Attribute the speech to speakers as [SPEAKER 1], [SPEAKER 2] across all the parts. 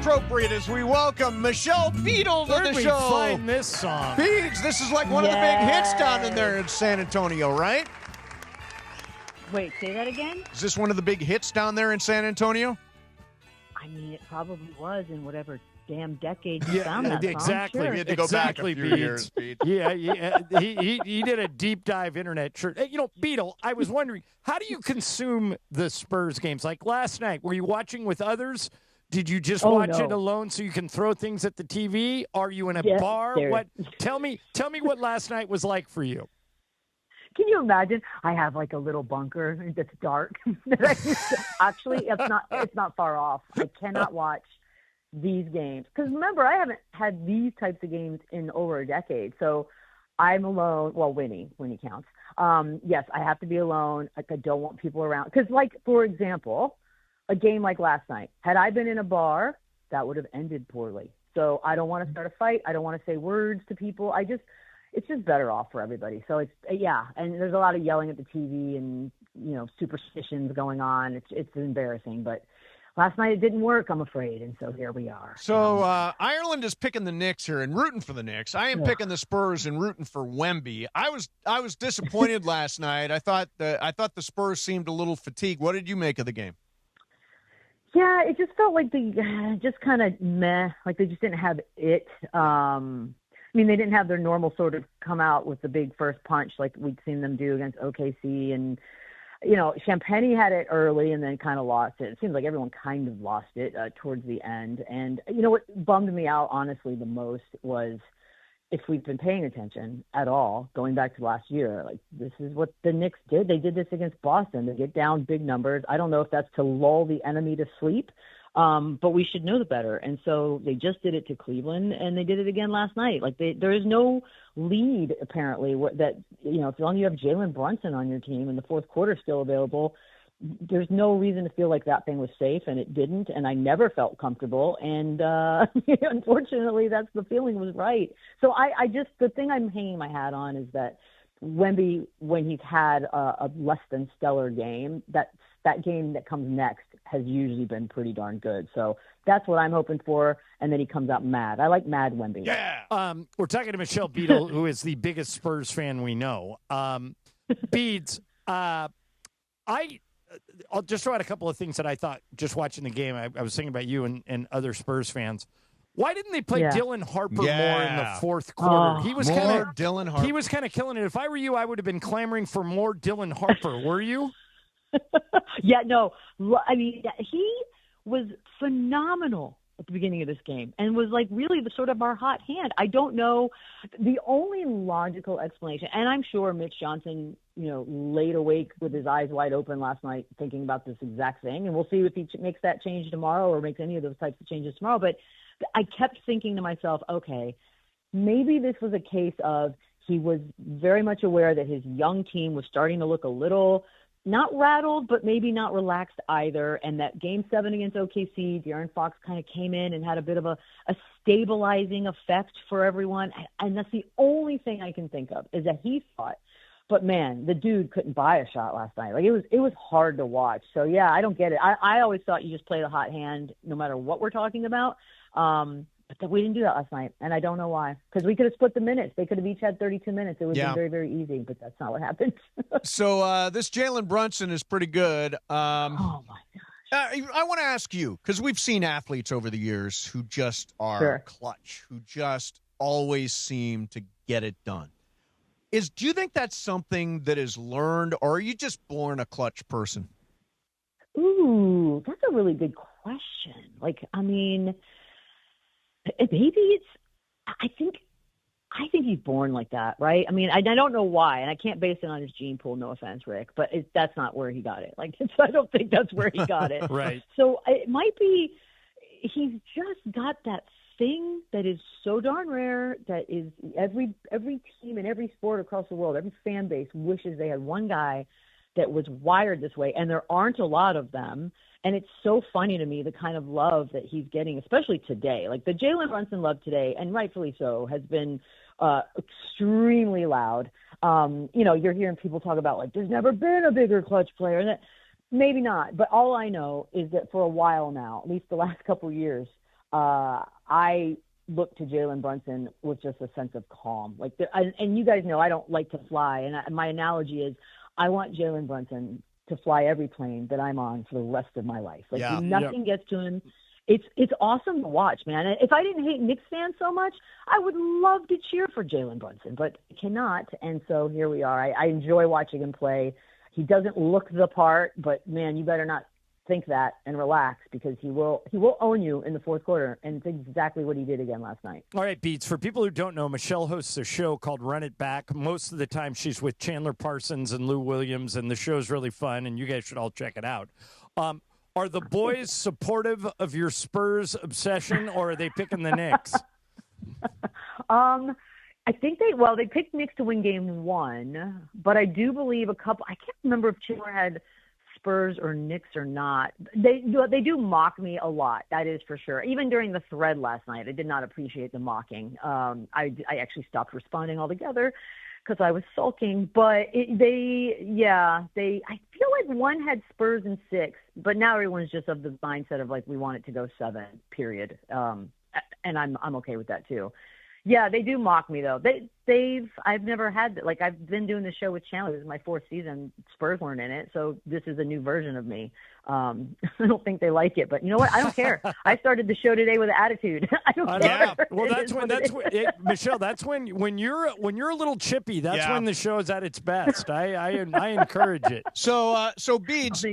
[SPEAKER 1] appropriate as we welcome Michelle Beadle to
[SPEAKER 2] Where
[SPEAKER 1] the
[SPEAKER 2] did we
[SPEAKER 1] show.
[SPEAKER 2] find this song?
[SPEAKER 1] Beads, this is like one of the big hits down in there in San Antonio, right?
[SPEAKER 3] Wait, say that again?
[SPEAKER 1] Is this one of the big hits down there in San Antonio?
[SPEAKER 3] I mean, it probably was in whatever damn decade you found that
[SPEAKER 2] exactly.
[SPEAKER 3] song.
[SPEAKER 1] We
[SPEAKER 3] Sure.
[SPEAKER 1] had to go back a few
[SPEAKER 2] Beads.
[SPEAKER 1] years, Beads.
[SPEAKER 2] Yeah. He did a deep dive internet search. Hey, Beadle, I was wondering, how do you consume the Spurs games? Like last night, were you watching with others? Did you just watch it alone so you can throw things at the TV? Are you in a bar? What? Tell me what last night was like for you.
[SPEAKER 3] Can you imagine? I have like a little bunker that's dark. Actually, it's not far off. I cannot watch these games because remember, I haven't had these types of games in over a decade. So I'm alone. Well, Winnie counts. Yes, I have to be alone. Like I don't want people around because, like for example, a game like last night. Had I been in a bar, that would have ended poorly. So I don't want to start a fight. I don't want to say words to people. It's just better off for everybody. So and there's a lot of yelling at the TV and, superstitions going on. It's embarrassing, but last night it didn't work, I'm afraid, and so here we are.
[SPEAKER 1] So Ireland is picking the Knicks here and rooting for the Knicks. I am picking the Spurs and rooting for Wemby. I was disappointed last night. I thought the Spurs seemed a little fatigued. What did you make of the game?
[SPEAKER 3] Yeah, it just felt like they just kind of meh, like they just didn't have it. They didn't have their normal sort of come out with the big first punch like we'd seen them do against OKC. And, Champagne had it early and then kind of lost it. It seems like everyone kind of lost it towards the end. And, what bummed me out, honestly, the most was if we've been paying attention at all, going back to last year, like this is what the Knicks did. They did this against Boston. They get down big numbers. I don't know if that's to lull the enemy to sleep. But we should know the better. And so they just did it to Cleveland, and they did it again last night. Like there is no lead, apparently, as long as you have Jalen Brunson on your team and the fourth quarter still available, there's no reason to feel like that thing was safe, and it didn't. And I never felt comfortable. And unfortunately, that's the feeling was right. So the thing I'm hanging my hat on is that Wemby, when he's had a less than stellar game, that game that comes next has usually been pretty darn good. So that's what I'm hoping for. And then he comes out mad. I like mad Wemby.
[SPEAKER 2] Yeah. We're talking to Michelle Beadle, who is the biggest Spurs fan we know. Beads, I'll just throw out a couple of things that I thought just watching the game. I was thinking about you and other Spurs fans. Why didn't they play Dylan Harper more in the fourth quarter? He was
[SPEAKER 1] Dylan Harper.
[SPEAKER 2] He was kind of killing it. If I were you, I would have been clamoring for more Dylan Harper. Were you?
[SPEAKER 3] Yeah, no. I mean, he was phenomenal at the beginning of this game and was like really the sort of our hot hand. I don't know. The only logical explanation, and I'm sure Mitch Johnson, laid awake with his eyes wide open last night thinking about this exact thing, and we'll see if he makes that change tomorrow or makes any of those types of changes tomorrow. But I kept thinking to myself, okay, maybe this was a case of he was very much aware that his young team was starting to look a little not rattled, but maybe not relaxed either. And that game 7 against OKC, De'Aaron Fox kind of came in and had a bit of a stabilizing effect for everyone. And that's the only thing I can think of is that he thought, but man, the dude couldn't buy a shot last night. Like it was hard to watch. So yeah, I don't get it. I always thought you just play the hot hand no matter what we're talking about. But we didn't do that last night, and I don't know why. Because we could have split the minutes. They could have each had 32 minutes. It would have been very, very easy, but that's not what happened.
[SPEAKER 1] So this Jalen Brunson is pretty good.
[SPEAKER 3] Oh, my gosh.
[SPEAKER 1] I want to ask you, because we've seen athletes over the years who just are clutch, who just always seem to get it done. Do you think that's something that is learned, or are you just born a clutch person?
[SPEAKER 3] Ooh, that's a really good question. Maybe I think he's born like that, right? I mean, I don't know why, and I can't base it on his gene pool, no offense, Rick, but that's not where he got it. I don't think that's where he got it.
[SPEAKER 2] Right.
[SPEAKER 3] So it might be he's just got that thing that is so darn rare that is every team in every sport across the world, every fan base wishes they had one guy that was wired this way, and there aren't a lot of them. And it's so funny to me, the kind of love that he's getting, especially today. Like the Jalen Brunson love today, and rightfully so, has been extremely loud. You're hearing people talk about, like, there's never been a bigger clutch player. And that, maybe not. But all I know is that for a while now, at least the last couple of years, I look to Jalen Brunson with just a sense of calm. Like, and you guys know I don't like to fly, and my analogy is I want Jalen Brunson to fly every plane that I'm on for the rest of my life. Like, nothing gets to him. It's awesome to watch, man. If I didn't hate Knicks fans so much, I would love to cheer for Jalen Brunson, but I cannot. And so here we are. I enjoy watching him play. He doesn't look the part, but man, you better not think that and relax, because he will own you in the fourth quarter, and it's exactly what he did again last night.
[SPEAKER 2] All right, Beats, for people who don't know, Michelle hosts a show called Run It Back. Most of the time she's with Chandler Parsons and Lou Williams, and the show's really fun, and you guys should all check it out. Are the boys supportive of your Spurs obsession, or are they picking the Knicks?
[SPEAKER 3] I think they picked Knicks to win game 1, but I do believe I can't remember if Chandler had Spurs or Knicks or not. They do mock me a lot. That is for sure. Even during the thread last night, I did not appreciate the mocking. I actually stopped responding altogether because I was sulking. But I feel like one had Spurs in 6, but now everyone's just of the mindset of like, we want it to go 7, period. And I'm okay with that too. Yeah, they do mock me though. I've never had that. Like, I've been doing the show with Chandler. This is my 4th season. Spurs weren't in it, so this is a new version of me. I don't think they like it, but you know what? I don't care. I started the show today with an attitude. I don't care.
[SPEAKER 2] Well, Michelle. That's when you're a little chippy. That's when the show is at its best. I encourage it.
[SPEAKER 1] So Beads,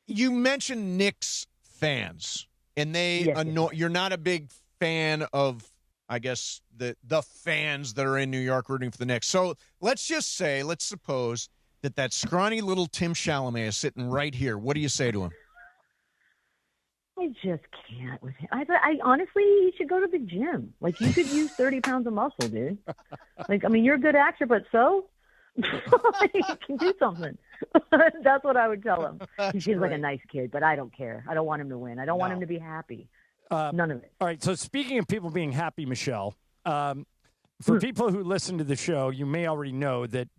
[SPEAKER 1] you mentioned Knicks fans, and you're not a big fan of, I guess, the fans that are in New York rooting for the Knicks. So let's suppose that scrawny little Tim Chalamet is sitting right here. What do you say to him?
[SPEAKER 3] I just can't with him. I honestly, he should go to the gym. Like, you could use 30 pounds of muscle, dude. Like, I mean, you're a good actor, but so? You can do something. That's what I would tell him. He seems like a nice kid, but I don't care. I don't want him to win. I don't want him to be happy. None of it.
[SPEAKER 2] All right, so speaking of people being happy, Michelle, for people who listen to the show, you may already know that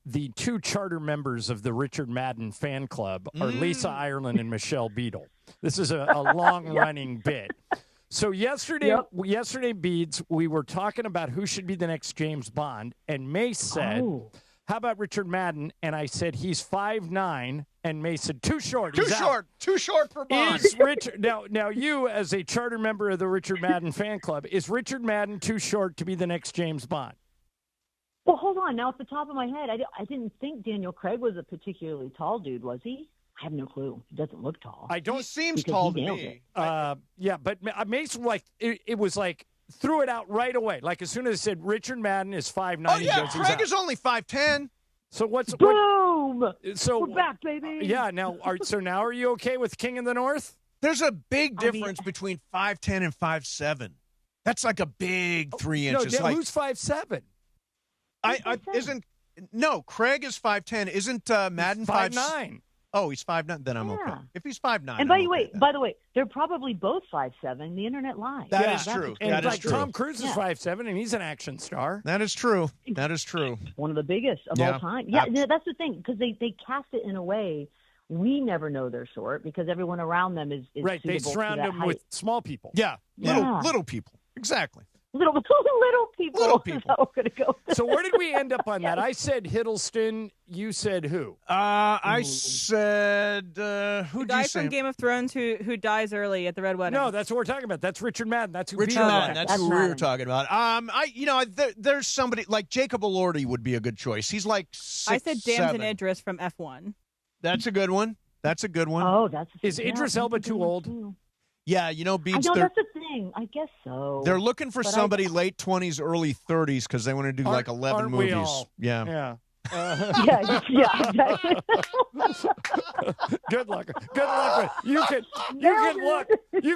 [SPEAKER 2] the 2 charter members of the Richard Madden fan club are Lisa Ireland and Michelle Beadle. This is a long-running bit. So yesterday, Beads, we were talking about who should be the next James Bond, and May said, how about Richard Madden? And I said, he's 5'9", and May said, too short.
[SPEAKER 1] Too short for Bond.
[SPEAKER 2] Now, you, as a charter member of the Richard Madden fan club, is Richard Madden too short to be the next James Bond?
[SPEAKER 3] Well, hold on. Now, off the top of my head, I didn't think Daniel Craig was a particularly tall dude, was he? I have no clue. He doesn't look tall.
[SPEAKER 1] He seems tall to me.
[SPEAKER 2] But Mason, like, it was like, threw it out right away. Like, as soon as I said Richard Madden is 5'9",
[SPEAKER 1] oh yeah, Craig is only 5'10".
[SPEAKER 3] So boom?
[SPEAKER 2] So
[SPEAKER 3] we're back, baby.
[SPEAKER 2] Yeah. Now, now are you okay with King of the North?
[SPEAKER 1] There's a big difference between 5'10" and 5'7". That's like a big 3 inches.
[SPEAKER 2] No, who's 5'7"?
[SPEAKER 1] Craig is 5'10". Isn't Madden
[SPEAKER 2] 5'9"?
[SPEAKER 1] Oh, he's 5'9". Then I'm okay. If he's 5'9",
[SPEAKER 3] and by the way, they're probably both 5'7". The internet lies.
[SPEAKER 1] That is true.
[SPEAKER 2] And
[SPEAKER 1] that is true.
[SPEAKER 2] Tom Cruise is 5'7", and he's an action star.
[SPEAKER 1] That is true.
[SPEAKER 3] One of the biggest of all time. Yeah, that's the thing, because they cast it in a way we never know they're short, because everyone around them is
[SPEAKER 2] right. They surround them with small people.
[SPEAKER 1] Yeah, little people. Exactly.
[SPEAKER 3] Little people.
[SPEAKER 2] So where did we end up on that? I said Hiddleston. You said who?
[SPEAKER 1] I said who?
[SPEAKER 4] The guy from Game of Thrones who dies early at the Red Wedding.
[SPEAKER 2] No, that's what we're talking about. That's Richard Madden. That's who
[SPEAKER 1] Richard Madden. That's who we were talking about. There's somebody like Jacob Elordi would be a good choice. He's like 6'7".
[SPEAKER 4] I said Damson Idris from F1.
[SPEAKER 1] That's a good one.
[SPEAKER 3] Oh,
[SPEAKER 2] is Idris Elba too old?
[SPEAKER 1] Yeah, Beats.
[SPEAKER 3] I know, that's the thing. I guess so.
[SPEAKER 1] They're looking for somebody late 20s, early 30s, because they want to do like 11 movies.
[SPEAKER 2] We all?
[SPEAKER 1] Yeah.
[SPEAKER 3] Yeah, exactly.
[SPEAKER 2] Good luck. You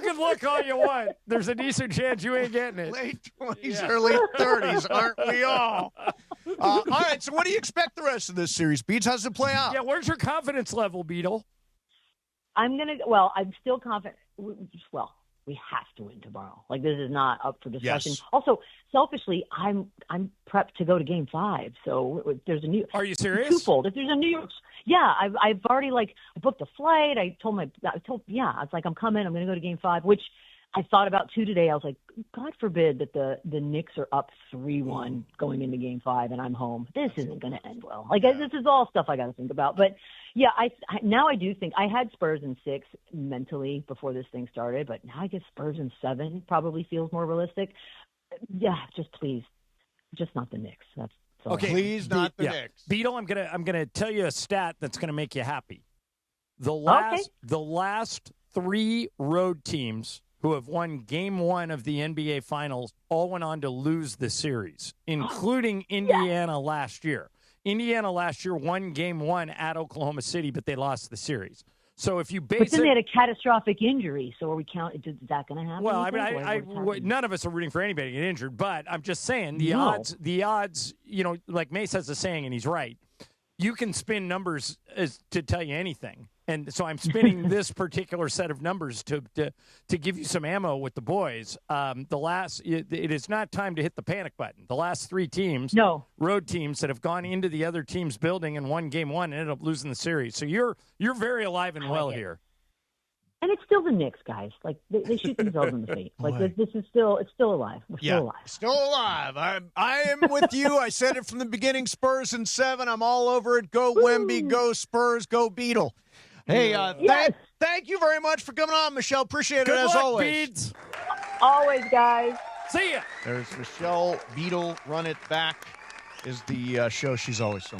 [SPEAKER 2] can look all you want. There's a decent chance you ain't getting it.
[SPEAKER 1] Late 20s, early 30s, aren't we all? All right, so what do you expect the rest of this series, Beats? How's it play out?
[SPEAKER 2] Yeah, where's your confidence level, Beadle?
[SPEAKER 3] I'm still confident. Well, we have to win tomorrow. Like, this is not up for discussion.
[SPEAKER 1] Yes.
[SPEAKER 3] Also, selfishly, I'm prepped to go to Game 5. So there's a new.
[SPEAKER 2] Are you serious?
[SPEAKER 3] Twofold. If there's a New York, I've already I booked a flight. I was like, I'm coming. I'm going to go to Game 5, which I thought about 2 today. I was like, God forbid that the Knicks are up 3-1 going into Game 5, and I'm home. This isn't going to end well. Like this is all stuff I got to think about. But yeah, now I do think I had Spurs in 6 mentally before this thing started, but now I guess Spurs in 7 probably feels more realistic. Yeah, just please, just not the Knicks. That's all.
[SPEAKER 1] Okay, please not the Knicks.
[SPEAKER 2] Beadle, I'm gonna tell you a stat that's gonna make you happy. The last 3 road teams who have won Game 1 of the NBA Finals all went on to lose the series, including Indiana last year. Indiana last year won Game 1 at Oklahoma City, but they lost the series. So if you base
[SPEAKER 3] but then they had a catastrophic injury, so are we counting? Is that going to happen?
[SPEAKER 2] Well, I mean, none of us are rooting for anybody to get injured, but I'm just saying the odds, like Mace has a saying, and he's right. You can spin numbers to tell you anything. And so I'm spinning this particular set of numbers to give you some ammo with the boys. It is not time to hit the panic button. The last 3 teams, road teams that have gone into the other team's building and won Game 1 and ended up losing the series. So you're very alive and well here.
[SPEAKER 3] And it's still the Knicks, guys. Like they shoot themselves in the face. Like this is still alive. We're still alive.
[SPEAKER 1] Still alive. I am with you. I said it from the beginning. Spurs in 7. I'm all over it. Go Wemby. Go Spurs. Go Beadle. Hey, thank you very much for coming on, Michelle. Appreciate it.
[SPEAKER 2] Good
[SPEAKER 1] as
[SPEAKER 2] luck,
[SPEAKER 1] always.
[SPEAKER 2] Beads.
[SPEAKER 3] Always, guys.
[SPEAKER 2] See ya.
[SPEAKER 1] There's Michelle Beadle. Run It Back is the show. She's always so